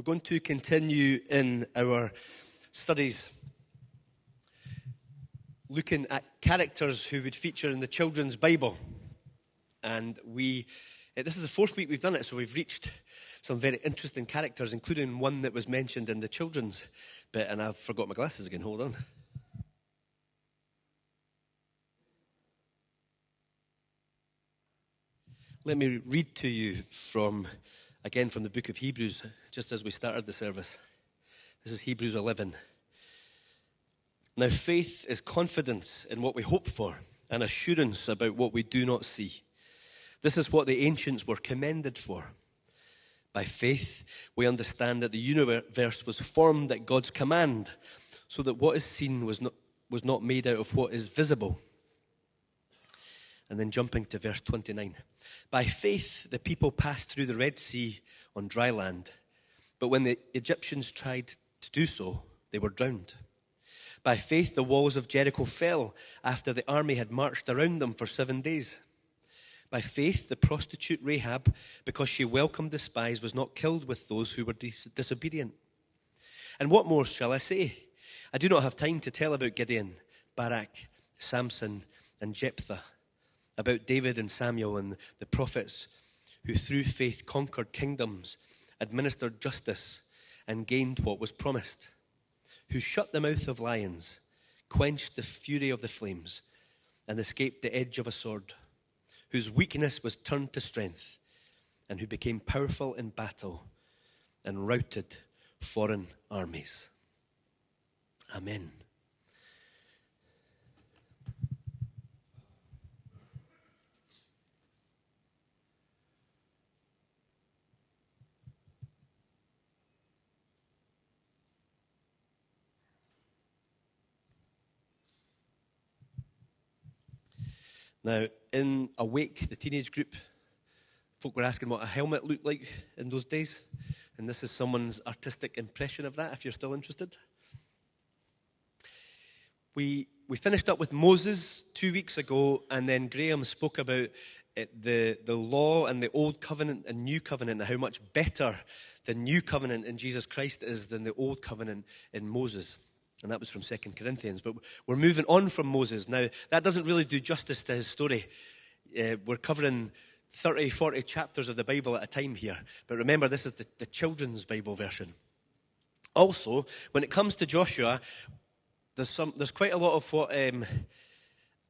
going to continue in our studies looking at characters who would feature in the children's Bible. And this is the fourth week we've done it, so we've reached some very interesting characters, including one that was mentioned in the children's bit, and I've forgot my glasses again. Hold on. Let me read to you from the book of Hebrews, just as we started the service. This is Hebrews 11. Now, faith is confidence in what we hope for and assurance about what we do not see. This is what the ancients were commended for. By faith, we understand that the universe was formed at God's command, so that what is seen was not made out of what is visible. And then jumping to verse 29. By faith, the people passed through the Red Sea on dry land. But when the Egyptians tried to do so, they were drowned. By faith, the walls of Jericho fell after the army had marched around them for 7 days. By faith, the prostitute Rahab, because she welcomed the spies, was not killed with those who were disobedient. And what more shall I say? I do not have time to tell about Gideon, Barak, Samson, and Jephthah, about David and Samuel and the prophets who through faith conquered kingdoms, administered justice, and gained what was promised, who shut the mouth of lions, quenched the fury of the flames, and escaped the edge of a sword, whose weakness was turned to strength, and who became powerful in battle and routed foreign armies. Amen. Now, in Awake, the teenage group, folk were asking what a helmet looked like in those days. And this is someone's artistic impression of that, if you're still interested. We finished up with Moses 2 weeks ago, and then Graham spoke about the law and the Old Covenant and New Covenant, and how much better the New Covenant in Jesus Christ is than the Old Covenant in Moses. And that was from 2 Corinthians. But we're moving on from Moses. Now, that doesn't really do justice to his story. We're covering 30, 40 chapters of the Bible at a time here. But remember, this is the children's Bible version. Also, when it comes to Joshua, there's quite a lot of what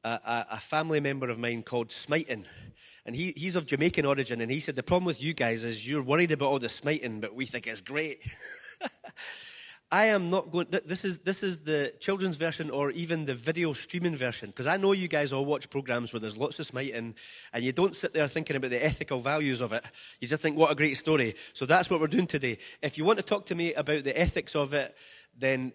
a family member of mine called smiting. And he's of Jamaican origin, and he said, the problem with you guys is you're worried about all the smiting, but we think it's great. I am not going. This is the children's version, or even the video streaming version, because I know you guys all watch programs where there's lots of smiting, and you don't sit there thinking about the ethical values of it. You just think, what a great story. So that's what we're doing today. If you want to talk to me about the ethics of it, then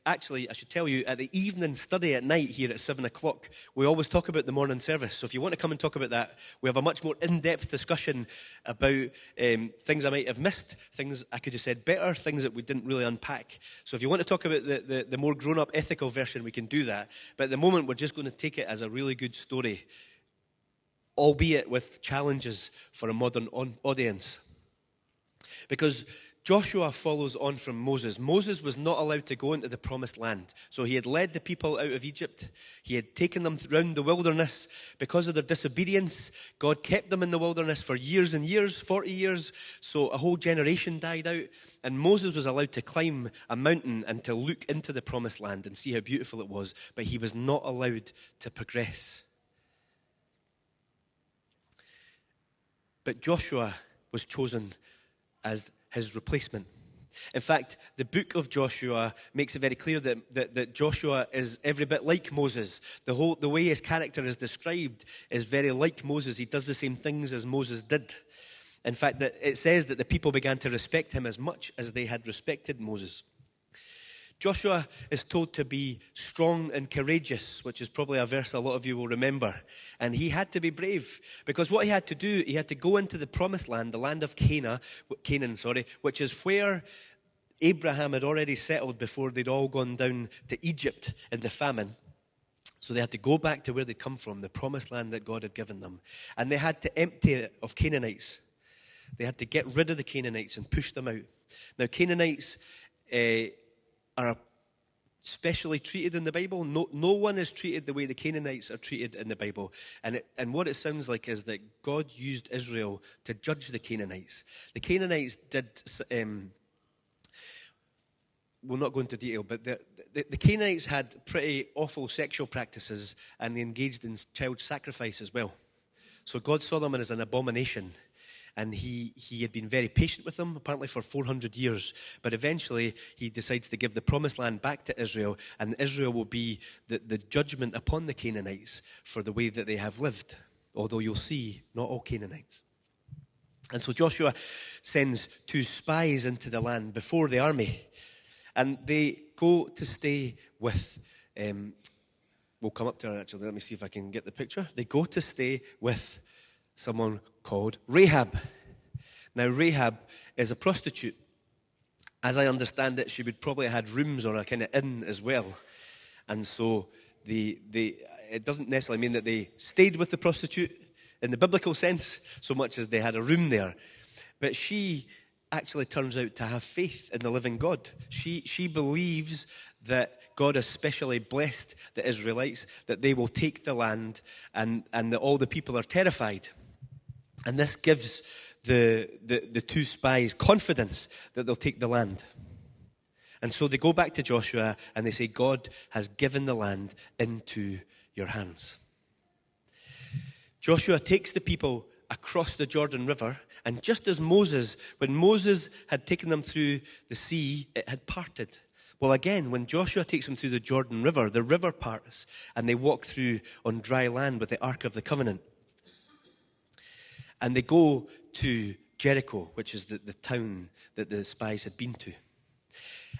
actually, I should tell you, at the evening study at night here at 7 o'clock, we always talk about the morning service. So if you want to come and talk about that, we have a much more in-depth discussion about things I might have missed, things I could have said better, things that we didn't really unpack. So if you want to talk about the more grown-up ethical version, we can do that. But at the moment, we're just going to take it as a really good story, albeit with challenges for a modern audience. Because Joshua follows on from Moses. Moses was not allowed to go into the promised land. So he had led the people out of Egypt. He had taken them around the wilderness. Because of their disobedience, God kept them in the wilderness for years and years, 40 years. So a whole generation died out. And Moses was allowed to climb a mountain and to look into the promised land and see how beautiful it was. But he was not allowed to progress. But Joshua was chosen as his replacement. In fact, the book of Joshua makes it very clear that Joshua is every bit like Moses. The way his character is described is very like Moses. He does the same things as Moses did. In fact, that it says that the people began to respect him as much as they had respected Moses. Joshua is told to be strong and courageous, which is probably a verse a lot of you will remember. And he had to be brave, because what he had to do, he had to go into the promised land, the land of Canaan, which is where Abraham had already settled before they'd all gone down to Egypt in the famine. So they had to go back to where they'd come from, the promised land that God had given them. And they had to empty it of Canaanites. They had to get rid of the Canaanites and push them out. Now, Canaanites are specially treated in the Bible. No one is treated the way the Canaanites are treated in the Bible. And what it sounds like is that God used Israel to judge the Canaanites. The Canaanites did, we'll not go into detail, but the Canaanites had pretty awful sexual practices, and they engaged in child sacrifice as well. So God saw them as an abomination. And he had been very patient with them, apparently for 400 years. But eventually, he decides to give the promised land back to Israel, and Israel will be the judgment upon the Canaanites for the way that they have lived. Although you'll see, not all Canaanites. And so Joshua sends 2 spies into the land before the army. And they go to stay with, we'll come up to her actually, let me see if I can get the picture. They go to stay with someone called Rahab. Now, Rahab is a prostitute. As I understand it, she would probably have had rooms or a kind of inn as well. And so it doesn't necessarily mean that they stayed with the prostitute in the biblical sense, so much as they had a room there. But she actually turns out to have faith in the living God. She believes that God has specially blessed the Israelites, that they will take the land, and that all the people are terrified. And this gives the 2 spies confidence that they'll take the land. And so they go back to Joshua and they say, God has given the land into your hands. Joshua takes the people across the Jordan River, and just as Moses, when Moses had taken them through the sea, it had parted. Well, again, when Joshua takes them through the Jordan River, the river parts, and they walk through on dry land with the Ark of the Covenant. And they go to Jericho, which is the town that the spies had been to.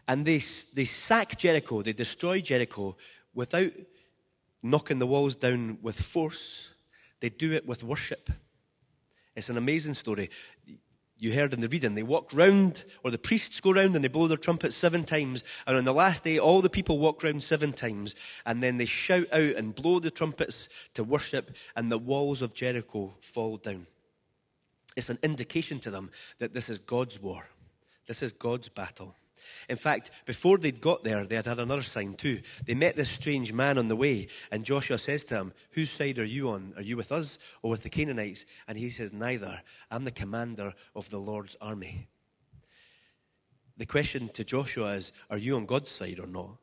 And they sack Jericho, they destroy Jericho without knocking the walls down with force. They do it with worship. It's an amazing story. You heard in the reading, they walk round, or the priests go round and they blow their trumpets 7 times. And on the last day, all the people walk round 7 times. And then they shout out and blow the trumpets to worship, and the walls of Jericho fall down. It's an indication to them that this is God's war. This is God's battle. In fact, before they'd got there, they had another sign too. They met this strange man on the way, and Joshua says to him, whose side are you on? Are you with us or with the Canaanites? And he says, neither. I'm the commander of the Lord's army. The question to Joshua is, are you on God's side or not?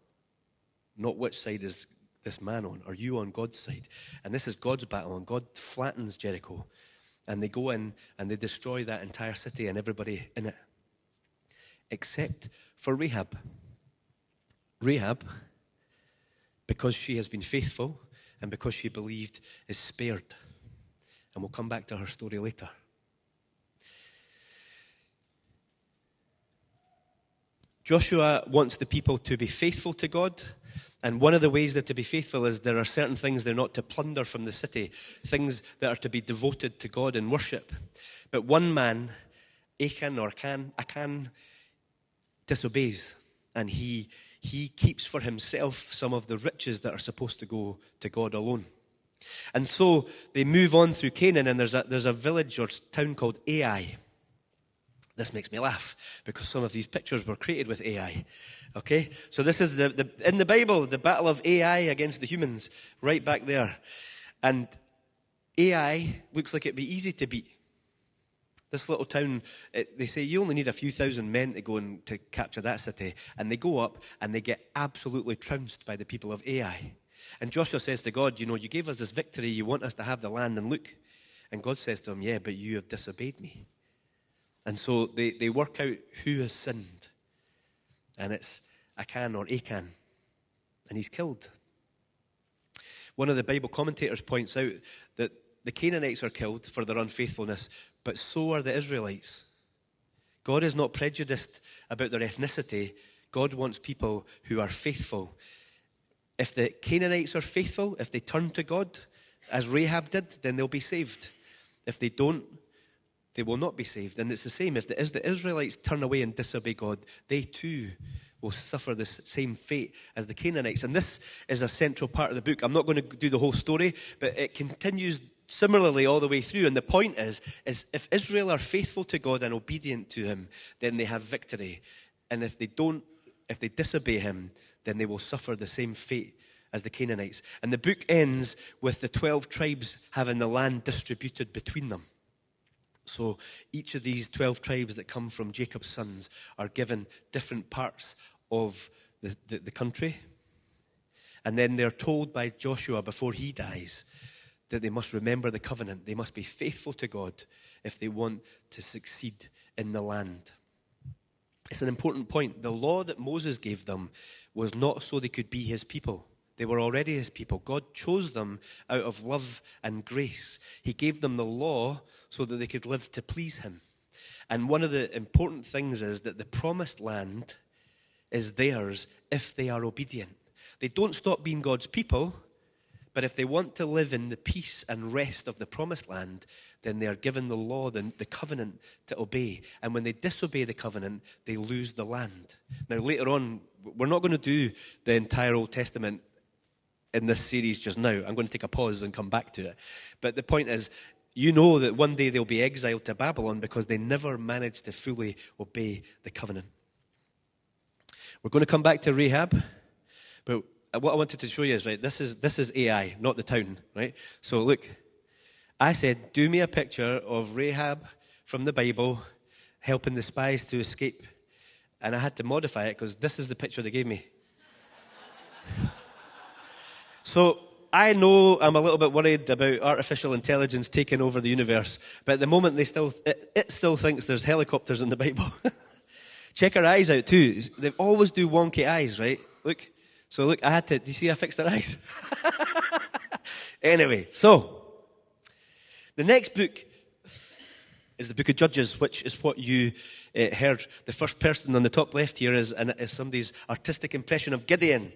Not which side is this man on. Are you on God's side? And this is God's battle, and God flattens Jericho. And they go in and they destroy that entire city and everybody in it. Except for Rahab. Rahab, because she has been faithful and because she believed, is spared. And we'll come back to her story later. Joshua wants the people to be faithful to God. And one of the ways they're to be faithful is there are certain things they're not to plunder from the city, things that are to be devoted to God in worship. But one man, Achan, disobeys, and he keeps for himself some of the riches that are supposed to go to God alone. And so they move on through Canaan, and there's a village or town called Ai. This makes me laugh because some of these pictures were created with AI. Okay, so this is in the Bible, the battle of Ai against the humans, right back there. And Ai looks like it'd be easy to beat. This little town, they say you only need a few thousand men to go and to capture that city. And they go up and they get absolutely trounced by the people of Ai. And Joshua says to God, you gave us this victory, you want us to have the land, and look. And God says to him, yeah, but you have disobeyed me. And so they work out who has sinned. And it's Achan, and he's killed. One of the Bible commentators points out that the Canaanites are killed for their unfaithfulness, but so are the Israelites. God is not prejudiced about their ethnicity. God wants people who are faithful. If the Canaanites are faithful, if they turn to God, as Rahab did, then they'll be saved. If they don't, they will not be saved. And it's the same. If the Israelites turn away and disobey God, they too will suffer this same fate as the Canaanites. And this is a central part of the book. I'm not going to do the whole story, but it continues similarly all the way through. And the point is if Israel are faithful to God and obedient to him, then they have victory. And if they disobey him, then they will suffer the same fate as the Canaanites. And the book ends with the 12 tribes having the land distributed between them. So each of these 12 tribes that come from Jacob's sons are given different parts of the country. And then they're told by Joshua before he dies that they must remember the covenant. They must be faithful to God if they want to succeed in the land. It's an important point. The law that Moses gave them was not so they could be his people. They were already his people. God chose them out of love and grace. He gave them the law so that they could live to please him. And one of the important things is that the promised land is theirs if they are obedient. They don't stop being God's people, but if they want to live in the peace and rest of the promised land, then they are given the law, the covenant to obey. And when they disobey the covenant, they lose the land. Now, later on, we're not going to do the entire Old Testament in this series just now. I'm going to take a pause and come back to it. But the point is, you know that one day they'll be exiled to Babylon because they never managed to fully obey the covenant. We're going to come back to Rahab, but what I wanted to show you is, right, this is AI, not the town, right? So look, I said, do me a picture of Rahab from the Bible helping the spies to escape. And I had to modify it because this is the picture they gave me. So I know I'm a little bit worried about artificial intelligence taking over the universe, but at the moment it still thinks there's helicopters in the Bible. Check her eyes out too. They always do wonky eyes, right? Look. So look, do you see I fixed her eyes? Anyway, so the next book is the book of Judges, which is what you heard. The first person on the top left here is somebody's artistic impression of Gideon.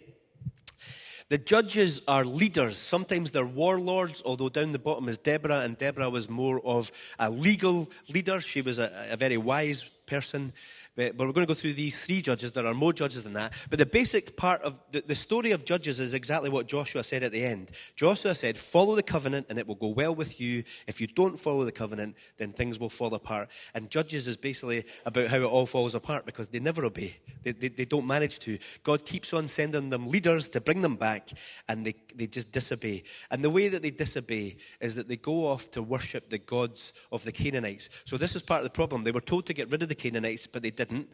The judges are leaders. Sometimes they're warlords, although down the bottom is Deborah, and Deborah was more of a legal leader. She was a very wise person. But we're going to go through these three judges. There are more judges than that. But the basic part of the story of Judges is exactly what Joshua said at the end. Joshua said, follow the covenant and it will go well with you. If you don't follow the covenant, then things will fall apart. And Judges is basically about how it all falls apart because they never obey. They don't manage to. God keeps on sending them leaders to bring them back, and they just disobey. And the way that they disobey is that they go off to worship the gods of the Canaanites. So this is part of the problem. They were told to get rid of the Canaanites, but they didn't.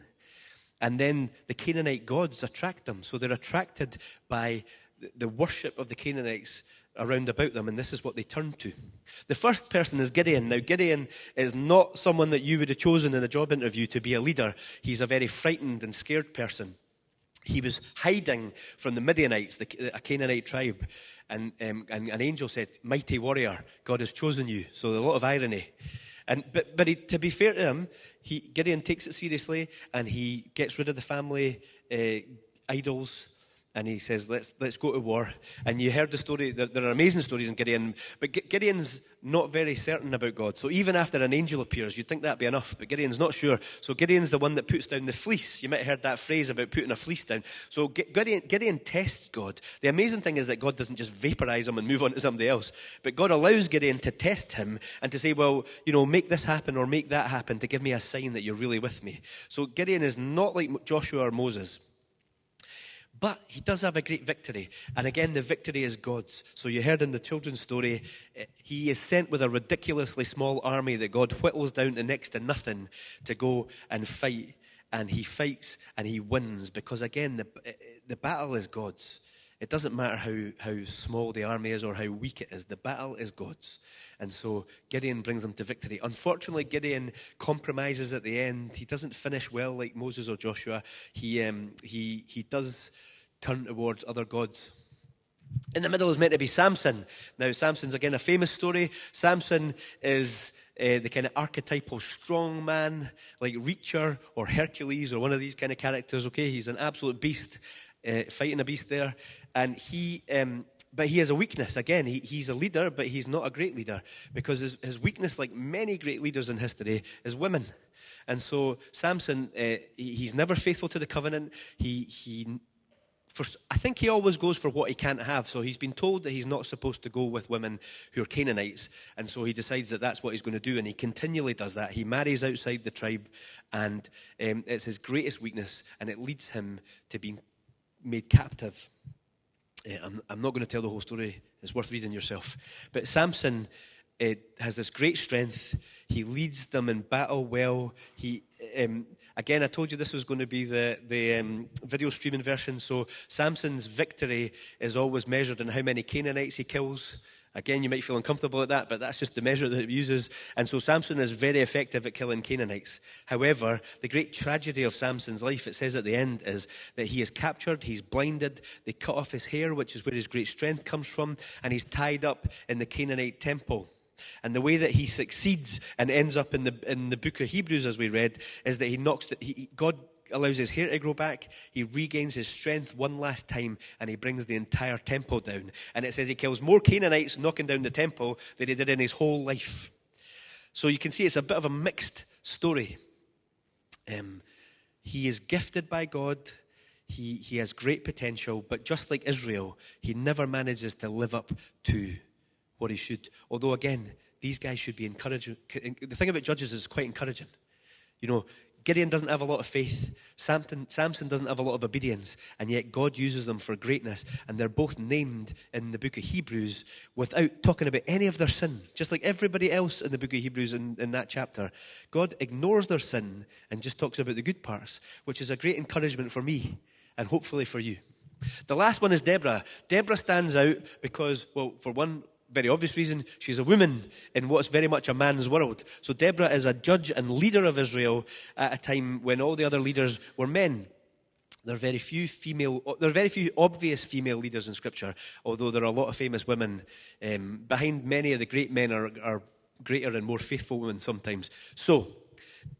And then the Canaanite gods attract them. So they're attracted by the worship of the Canaanites around about them, and this is what they turn to. The first person is Gideon. Now, Gideon is not someone that you would have chosen in a job interview to be a leader. He's a very frightened and scared person. He was hiding from the Midianites, a Canaanite tribe, and an angel said, mighty warrior, God has chosen you. So a lot of irony. But to be fair to him, Gideon takes it seriously, and he gets rid of the family idols, and he says, let's go to war. And you heard the story. There are amazing stories in Gideon, but Gideon's not very certain about God. So even after an angel appears, you'd think that'd be enough, but Gideon's not sure. So Gideon's the one that puts down the fleece. You might have heard that phrase about putting a fleece down. So Gideon tests God. The amazing thing is that God doesn't just vaporize him and move on to somebody else, but God allows Gideon to test him and to say, well, make this happen or make that happen to give me a sign that you're really with me. So Gideon is not like Joshua or Moses. But he does have a great victory. And again, the victory is God's. So you heard in the children's story, he is sent with a ridiculously small army that God whittles down to next to nothing to go and fight. And he fights and he wins because, again, the battle is God's. It doesn't matter how small the army is or how weak it is. The battle is God's. And so Gideon brings them to victory. Unfortunately, Gideon compromises at the end. He doesn't finish well like Moses or Joshua. He does turn towards other gods. In the middle is meant to be Samson. Now, Samson's, again, a famous story. Samson is the kind of archetypal strong man, like Reacher or Hercules or one of these kind of characters, okay? He's an absolute beast, fighting a beast there. And but he has a weakness. Again, he's a leader, but he's not a great leader because his weakness, like many great leaders in history, is women. And so Samson, he's never faithful to the covenant. He I think he always goes for what he can't have. So he's been told that he's not supposed to go with women who are Canaanites. And so he decides that that's what he's going to do. And he continually does that. He marries outside the tribe. And it's his greatest weakness. And it leads him to being made captive. I'm not going to tell the whole story. It's worth reading yourself. But Samson has this great strength. He leads them in battle well. Again, I told you this was going to be the video streaming version. So Samson's victory is always measured in how many Canaanites he kills. Again, you might feel uncomfortable at that, but that's just the measure that it uses. And so Samson is very effective at killing Canaanites. However, the great tragedy of Samson's life, it says at the end, is that he is captured, he's blinded, they cut off his hair, which is where his great strength comes from, and he's tied up in the Canaanite temple. And the way that he succeeds and ends up in the book of Hebrews, as we read, is that God allows his hair to grow back, he regains his strength one last time, and he brings the entire temple down. And it says he kills more Canaanites knocking down the temple than he did in his whole life. So you can see it's a bit of a mixed story. He is gifted by God. He has great potential, but just like Israel, he never manages to live up to what he should. Although, again, these guys should be encouraged. The thing about Judges is quite encouraging. You know, Gideon doesn't have a lot of faith. Samson doesn't have a lot of obedience. And yet God uses them for greatness. And they're both named in the book of Hebrews without talking about any of their sin. Just like everybody else in the book of Hebrews in that chapter. God ignores their sin and just talks about the good parts, which is a great encouragement for me and hopefully for you. The last one is Deborah. Deborah stands out because, well, for one very obvious reason, she's a woman in what's very much a man's world. So Deborah is a judge and leader of Israel at a time when all the other leaders were men. There are very few obvious female leaders in Scripture, although there are a lot of famous women. Behind many of the great men are greater and more faithful women sometimes. So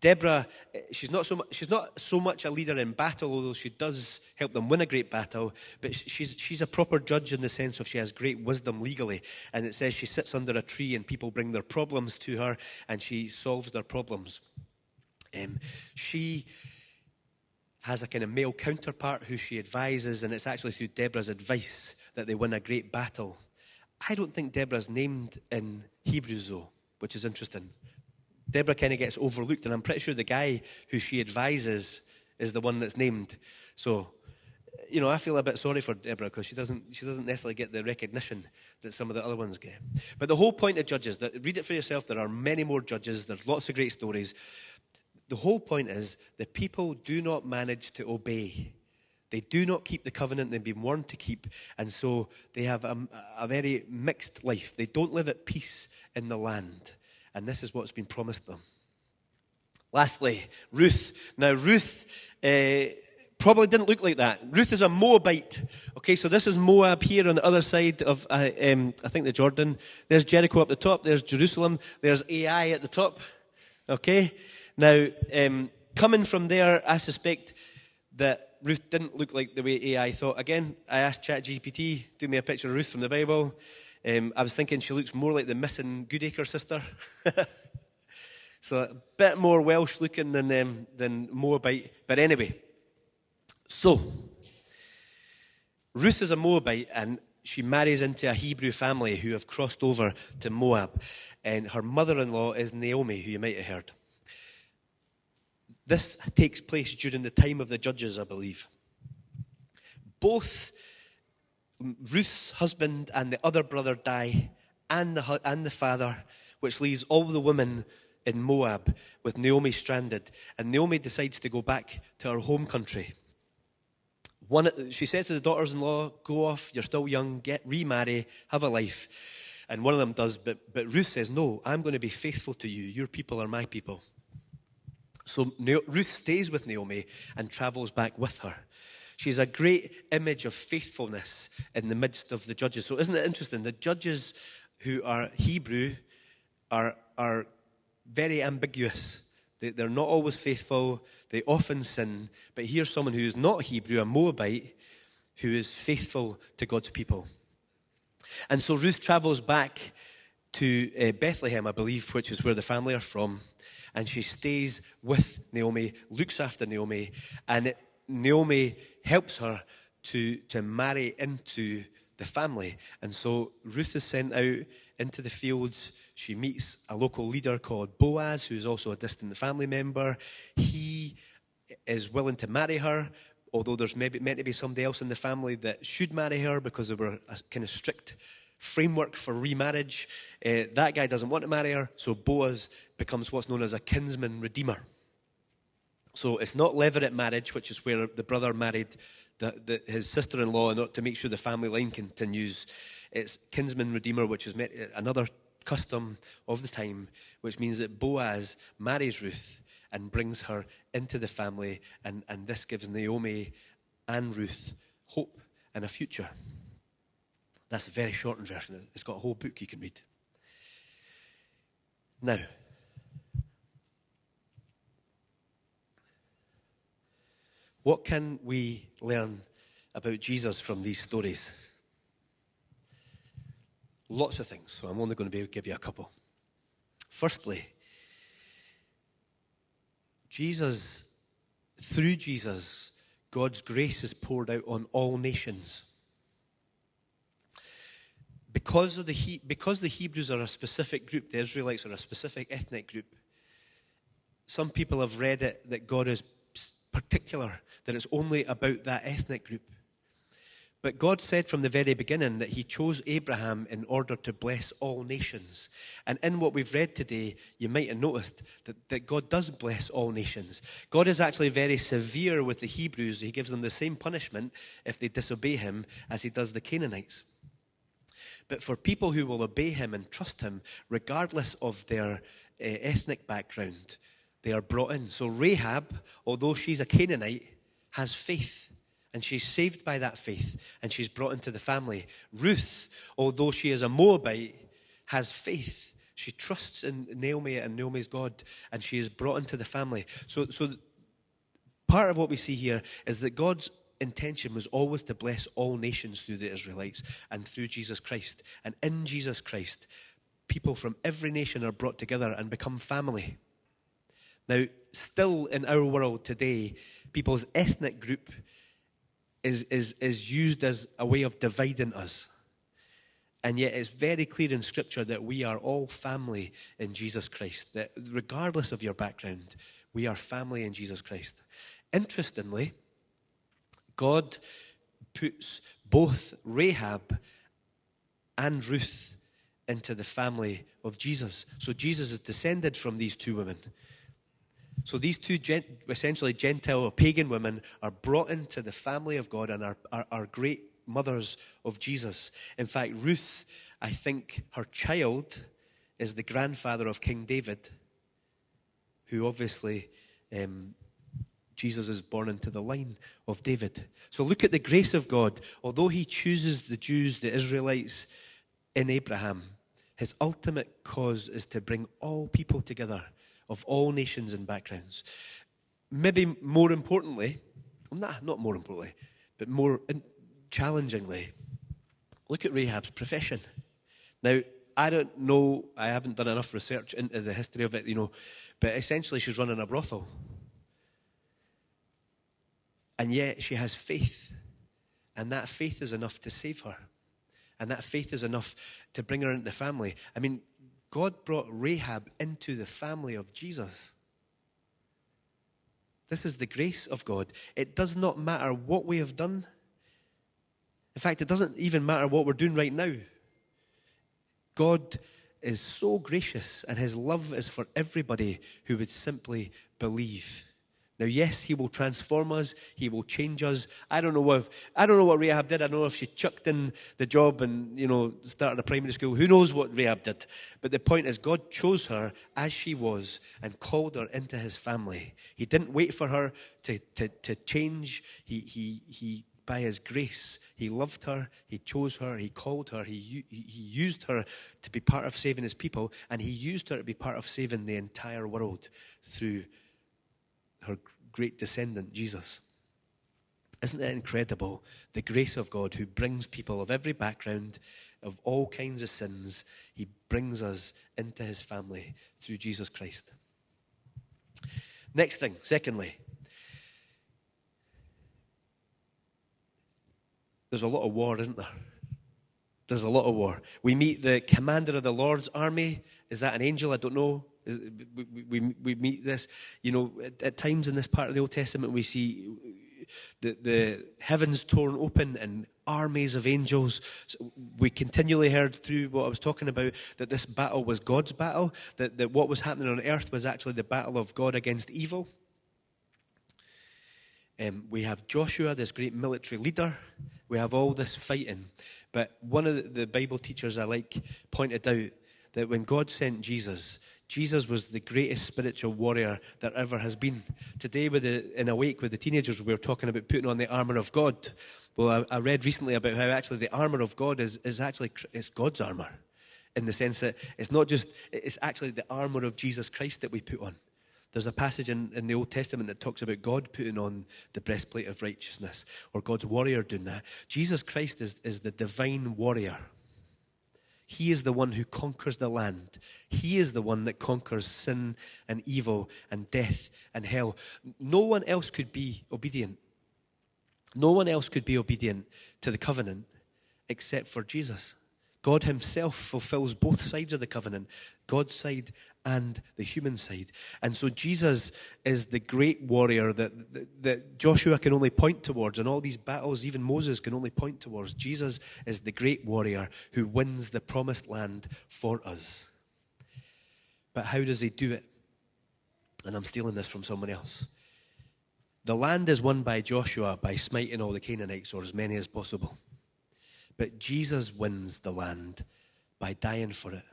Deborah, she's not so much a leader in battle, although she does help them win a great battle, but she's a proper judge in the sense of she has great wisdom legally. And it says she sits under a tree and people bring their problems to her and she solves their problems. She has a kind of male counterpart who she advises, and it's actually through Deborah's advice that they win a great battle. I don't think Deborah's named in Hebrews, though, which is interesting. Deborah kind of gets overlooked, and I'm pretty sure the guy who she advises is the one that's named. So, you know, I feel a bit sorry for Deborah because she doesn't necessarily get the recognition that some of the other ones get. But the whole point of Judges, read it for yourself, there are many more Judges, there's lots of great stories. The whole point is the people do not manage to obey. They do not keep the covenant they've been warned to keep, and so they have a very mixed life. They don't live at peace in the land. And this is what's been promised them. Lastly, Ruth. Now, Ruth probably didn't look like that. Ruth is a Moabite. Okay, so this is Moab here on the other side of, I think, the Jordan. There's Jericho up the top. There's Jerusalem. There's Ai at the top. Okay? Now, coming from there, I suspect that Ruth didn't look like the way Ai thought. Again, I asked ChatGPT, do me a picture of Ruth from the Bible. I was thinking she looks more like the missing Goodacre sister. So a bit more Welsh looking than Moabite. But anyway, so Ruth is a Moabite and she marries into a Hebrew family who have crossed over to Moab. And her mother-in-law is Naomi, who you might have heard. This takes place during the time of the Judges, I believe. Both Ruth's husband and the other brother die, and the father, which leaves all the women in Moab with Naomi stranded. And Naomi decides to go back to her home country. She says to the daughters-in-law, go off, you're still young, remarry, have a life. And one of them does, but Ruth says, no, I'm going to be faithful to you. Your people are my people. So Ruth stays with Naomi and travels back with her. She's a great image of faithfulness in the midst of the Judges. So isn't it interesting? The Judges who are Hebrew are very ambiguous. They're not always faithful. They often sin. But here's someone who is not Hebrew, a Moabite, who is faithful to God's people. And so Ruth travels back to Bethlehem, I believe, which is where the family are from. And she stays with Naomi, looks after Naomi, and Naomi helps her to marry into the family. And so Ruth is sent out into the fields. She meets a local leader called Boaz, who's also a distant family member. He is willing to marry her, although there's maybe meant to be somebody else in the family that should marry her because there were a kind of strict framework for remarriage. That guy doesn't want to marry her, so Boaz becomes what's known as a kinsman redeemer. So it's not levirate marriage, which is where the brother married his sister-in-law in order to make sure the family line continues. It's kinsman redeemer, which is another custom of the time, which means that Boaz marries Ruth and brings her into the family, and this gives Naomi and Ruth hope and a future. That's a very shortened version. It's got a whole book you can read. Now, what can we learn about Jesus from these stories? Lots of things, so I'm only going to be able to give you a couple. Firstly, through Jesus, God's grace is poured out on all nations. Because the Hebrews are a specific group, the Israelites are a specific ethnic group, some people have read it that God is particular, that it's only about that ethnic group. But God said from the very beginning that he chose Abraham in order to bless all nations. And in what we've read today, you might have noticed that God does bless all nations. God is actually very severe with the Hebrews. He gives them the same punishment if they disobey him as he does the Canaanites. But for people who will obey him and trust him, regardless of their ethnic background, they are brought in. So Rahab, although she's a Canaanite, has faith. And she's saved by that faith. And she's brought into the family. Ruth, although she is a Moabite, has faith. She trusts in Naomi and Naomi's God. And she is brought into the family. So part of what we see here is that God's intention was always to bless all nations through the Israelites and through Jesus Christ. And in Jesus Christ, people from every nation are brought together and become family. Now, still in our world today, people's ethnic group is used as a way of dividing us. And yet it's very clear in Scripture that we are all family in Jesus Christ. That regardless of your background, we are family in Jesus Christ. Interestingly, God puts both Rahab and Ruth into the family of Jesus. So Jesus is descended from these two women. So these two essentially Gentile or pagan women are brought into the family of God and are great mothers of Jesus. In fact, Ruth, I think her child is the grandfather of King David, who obviously Jesus is born into the line of David. So look at the grace of God. Although he chooses the Jews, the Israelites in Abraham, his ultimate cause is to bring all people together of all nations and backgrounds. Maybe more importantly, not more importantly, but more challengingly, look at Rahab's profession. Now, I don't know, I haven't done enough research into the history of it, but essentially she's running a brothel. And yet she has faith. And that faith is enough to save her. And that faith is enough to bring her into the family. I mean, God brought Rahab into the family of Jesus. This is the grace of God. It does not matter what we have done. In fact, it doesn't even matter what we're doing right now. God is so gracious, and his love is for everybody who would simply believe. Now, yes, he will transform us. He will change us. I don't know what Rahab did. I don't know if she chucked in the job and, started a primary school. Who knows what Rahab did? But the point is, God chose her as she was and called her into his family. He didn't wait for her to change. He by his grace, he loved her. He chose her. He called her. He used her to be part of saving his people, and he used her to be part of saving the entire world through her great descendant, Jesus. Isn't it incredible, the grace of God who brings people of every background, of all kinds of sins, he brings us into his family through Jesus Christ. Next thing, secondly, There's a lot of war, isn't there? There's a lot of war. We meet the commander of the Lord's army. Is that an angel? I don't know. We meet this. You know, at times in this part of the Old Testament, we see the heavens torn open and armies of angels. So we continually heard through what I was talking about that this battle was God's battle, that what was happening on earth was actually the battle of God against evil. We have Joshua, this great military leader. We have all this fighting. But one of the Bible teachers I like pointed out that when God sent Jesus, Jesus was the greatest spiritual warrior that ever has been. Today, in Awake with the teenagers, we were talking about putting on the armor of God. Well, I read recently about how actually the armor of God is actually it's God's armor, in the sense that it's actually the armor of Jesus Christ that we put on. There's a passage in the Old Testament that talks about God putting on the breastplate of righteousness, or God's warrior doing that. Jesus Christ is the divine warrior. He is the one who conquers the land. He is the one that conquers sin and evil and death and hell. No one else could be obedient. No one else could be obedient to the covenant except for Jesus. God himself fulfills both sides of the covenant, God's side and the human side. And so Jesus is the great warrior that Joshua can only point towards, and all these battles, even Moses can only point towards. Jesus is the great warrior who wins the promised land for us. But how does he do it? And I'm stealing this from someone else. The land is won by Joshua by smiting all the Canaanites, or as many as possible. But Jesus wins the land by dying for it.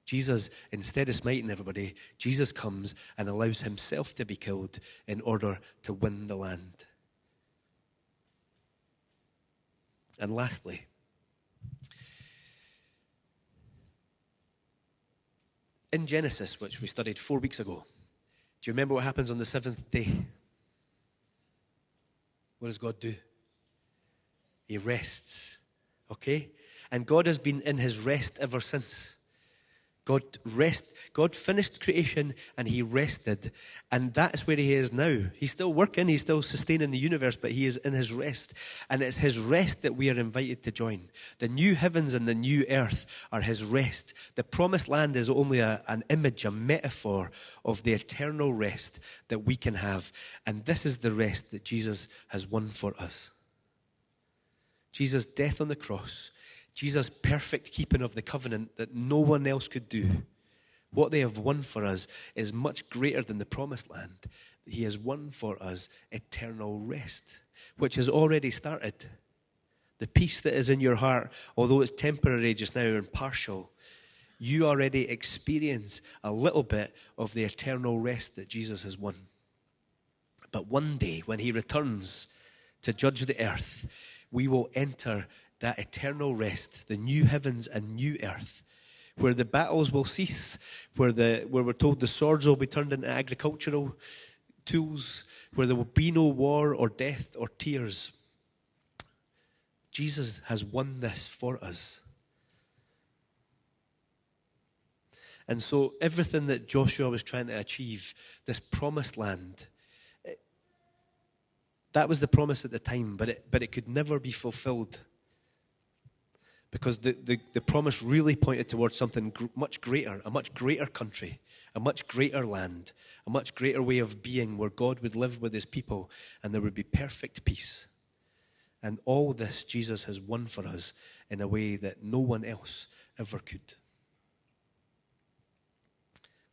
Jesus, instead of smiting everybody, Jesus comes and allows himself to be killed in order to win the land. And lastly, in Genesis, which we studied 4 weeks ago, do you remember what happens on the seventh day? What does God do? He rests. Okay? And God has been in his rest ever since. God finished creation and he rested. And that's where he is now. He's still working, he's still sustaining the universe, but he is in his rest. And it's his rest that we are invited to join. The new heavens and the new earth are his rest. The promised land is only an image, a metaphor of the eternal rest that we can have. And this is the rest that Jesus has won for us. Jesus' death on the cross, Jesus' perfect keeping of the covenant that no one else could do. What they have won for us is much greater than the promised land. He has won for us eternal rest, which has already started. The peace that is in your heart, although it's temporary just now and partial, you already experience a little bit of the eternal rest that Jesus has won. But one day, when he returns to judge the earth, we will enter that eternal rest, the new heavens and new earth, where the battles will cease, where we're told the swords will be turned into agricultural tools, where there will be no war or death or tears. Jesus has won this for us. And so everything that Joshua was trying to achieve, this promised land, that was the promise at the time, but it could never be fulfilled. Because the promise really pointed towards something much greater, a much greater country, a much greater land, a much greater way of being where God would live with his people and there would be perfect peace. And all this Jesus has won for us in a way that no one else ever could.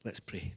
Let's pray.